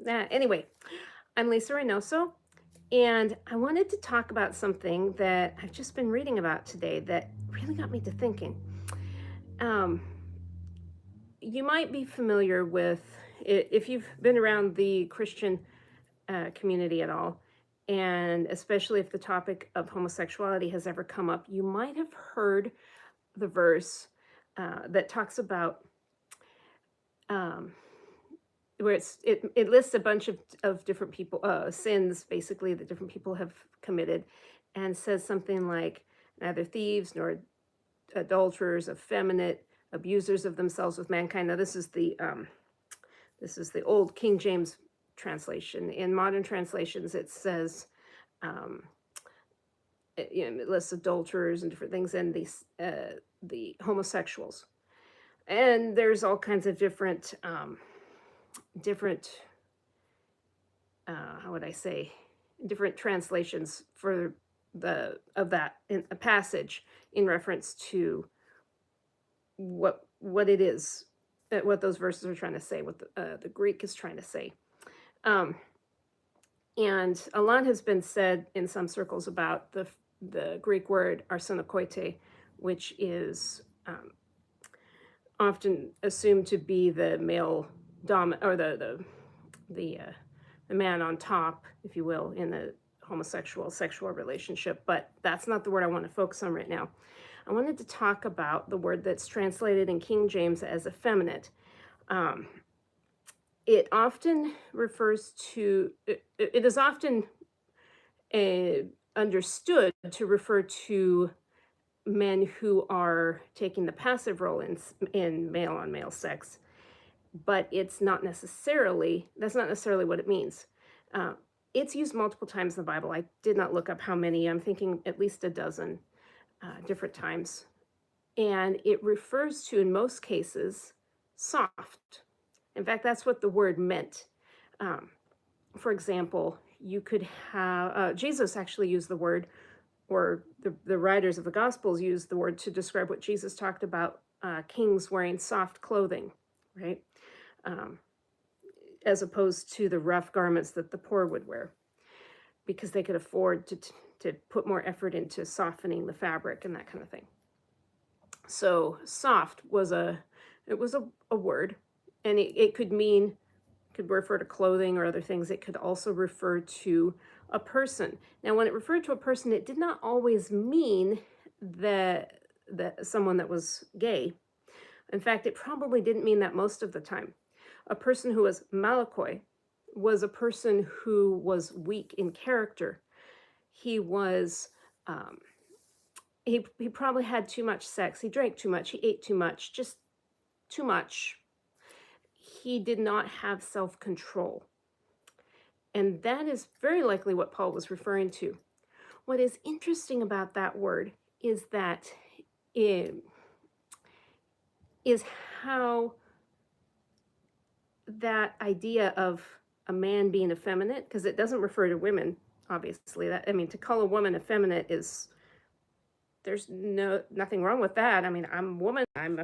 Anyway, I'm Lisa Reynoso, and I wanted to talk about something that I've just been reading about today that really got me to thinking. Um, you might be familiar with, if you've been around the Christian community at all, and especially if the topic of homosexuality has ever come up, you might have heard the verse that talks about um, where it lists a bunch of different people sins basically that different people have committed, and says something like neither thieves nor adulterers, effeminate, abusers of themselves with mankind. Now this is the old King James translation. In modern translations it says um it lists adulterers and different things, and the homosexuals, and there's all kinds of different how would I say, different translations for that in a passage in reference to what it is, what those verses are trying to say, what the Greek is trying to say. Um, and a lot has been said in some circles about the Greek word arsenokoite, which is often assumed to be the male or the man on top, if you will, in the homosexual sexual relationship. But that's not the word I want to focus on right now. I wanted to talk about the word that's translated in King James as effeminate. Um, it often refers to, it is often understood to refer to men who are taking the passive role in male on male sex, but that's not necessarily what it means. Uh, it's used multiple times in the Bible. I did not look up how many. I'm thinking at least a dozen different times. And it refers to, in most cases, soft. In fact, that's what the word meant. Um, for example, you could have, Jesus actually used the word, or the writers of the Gospels used the word to describe what Jesus talked about, kings wearing soft clothing, right? Um, as opposed to the rough garments that the poor would wear, because they could afford to put more effort into softening the fabric and that kind of thing. So soft was a word, and it could refer to clothing or other things. It could also refer to a person. Now, when it referred to a person, it did not always mean that someone that was gay. In fact, it probably didn't mean that most of the time. A person who was malakoi was a person who was weak in character. He was he probably had too much sex. He drank too much. He ate too much. Just too much. He did not have self-control. And that is very likely what Paul was referring to. What is interesting about that word is that it is how that idea of a man being effeminate, because it doesn't refer to women, obviously. That, I mean, to call a woman effeminate is, there's nothing wrong with that. I mean, I'm a woman, I'm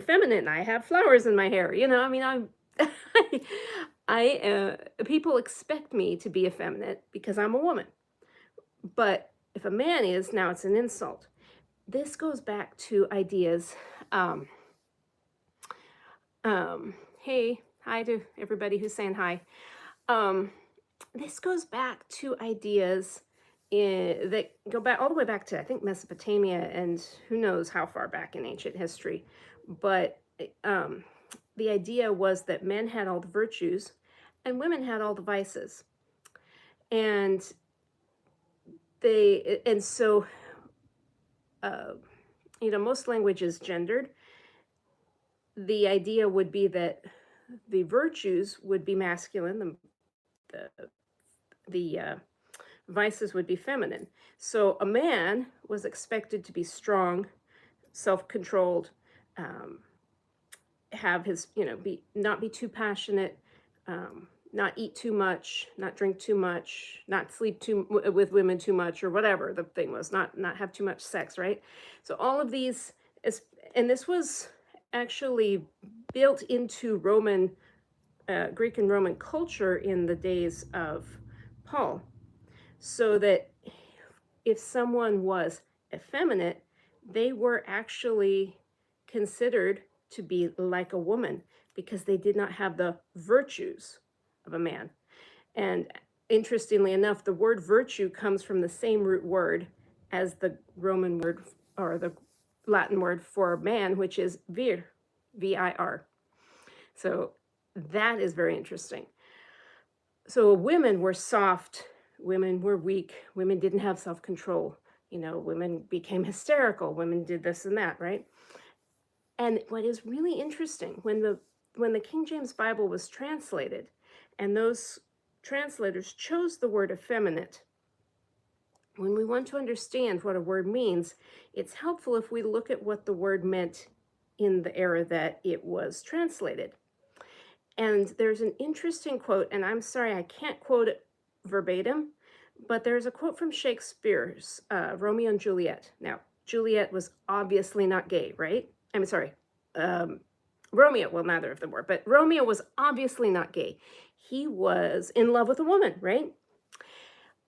feminine, I have flowers in my hair, I mean, I'm people expect me to be effeminate because I'm a woman. But if a man is, now it's an insult. This goes back to ideas. Hey, hi to everybody who's saying hi. This goes back to ideas that go back all the way back to, I think, Mesopotamia, and who knows how far back in ancient history. But the idea was that men had all the virtues and women had all the vices. And so most language is gendered. The idea would be that the virtues would be masculine, the vices would be feminine. So a man was expected to be strong, self-controlled, have his, not be too passionate, not eat too much, not drink too much, not sleep with women too much, or whatever the thing was, not have too much sex, right? So all of these and this was actually built into Roman Greek and Roman culture in the days of Paul, so that if someone was effeminate, they were actually considered to be like a woman because they did not have the virtues of a man. And interestingly enough, the word virtue comes from the same root word as the Roman word or the Latin word for man, which is vir, V-I-R. So that is very interesting. So women were soft, women were weak, women didn't have self-control. You know, women became hysterical, women did this and that, right? And what is really interesting, when the King James Bible was translated, and those translators chose the word effeminate, when we want to understand what a word means, it's helpful if we look at what the word meant in the era that it was translated. And there's an interesting quote, and I'm sorry, I can't quote it verbatim, but there's a quote from Shakespeare's Romeo and Juliet. Now, Juliet was obviously not gay, right? I'm sorry, Romeo, well, neither of them were, but Romeo was obviously not gay. He was in love with a woman, right?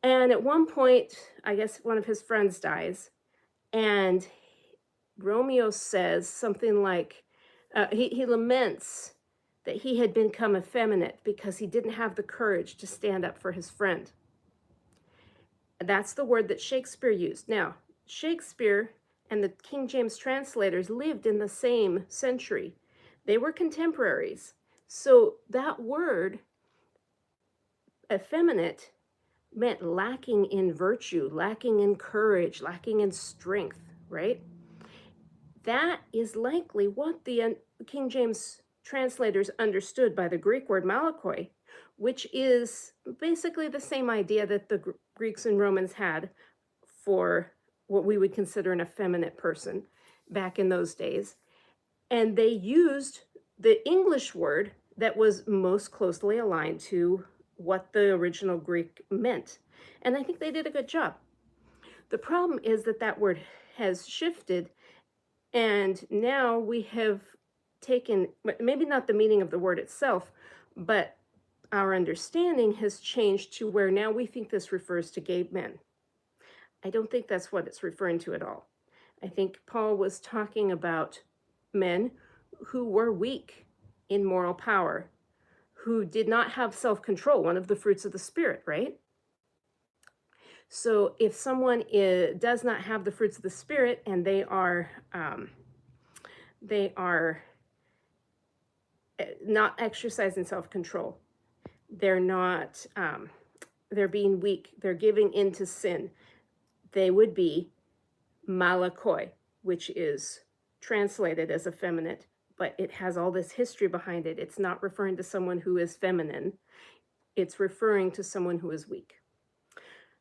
And at one point, I guess one of his friends dies, and Romeo says something like, he laments that he had become effeminate because he didn't have the courage to stand up for his friend. That's the word that Shakespeare used. Now, Shakespeare and the King James translators lived in the same century. They were contemporaries. So that word, effeminate, meant lacking in virtue, lacking in courage, lacking in strength, right? That is likely what the King James translators understood by the Greek word malakoi, which is basically the same idea that the Greeks and Romans had for what we would consider an effeminate person back in those days. And they used the English word that was most closely aligned to what the original Greek meant. And I think they did a good job. The problem is that that word has shifted, and now we have taken, maybe not the meaning of the word itself, but our understanding has changed to where now we think this refers to gay men. I don't think that's what it's referring to at all. I think Paul was talking about men who were weak in moral power, who did not have self-control, one of the fruits of the Spirit, right? So if someone does not have the fruits of the Spirit and they are not exercising self-control, they're not, they're being weak, they're giving into sin, they would be malakoi, which is translated as effeminate, but it has all this history behind it. It's not referring to someone who is feminine. It's referring to someone who is weak.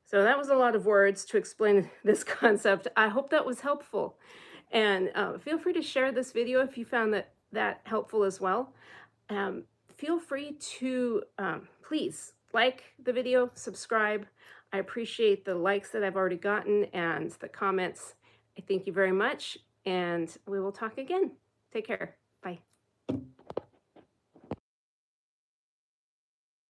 So that was a lot of words to explain this concept. I hope that was helpful. And feel free to share this video if you found that helpful as well. Feel free to, please, like the video, subscribe. I appreciate the likes that I've already gotten and the comments. I thank you very much, and we will talk again. Take care.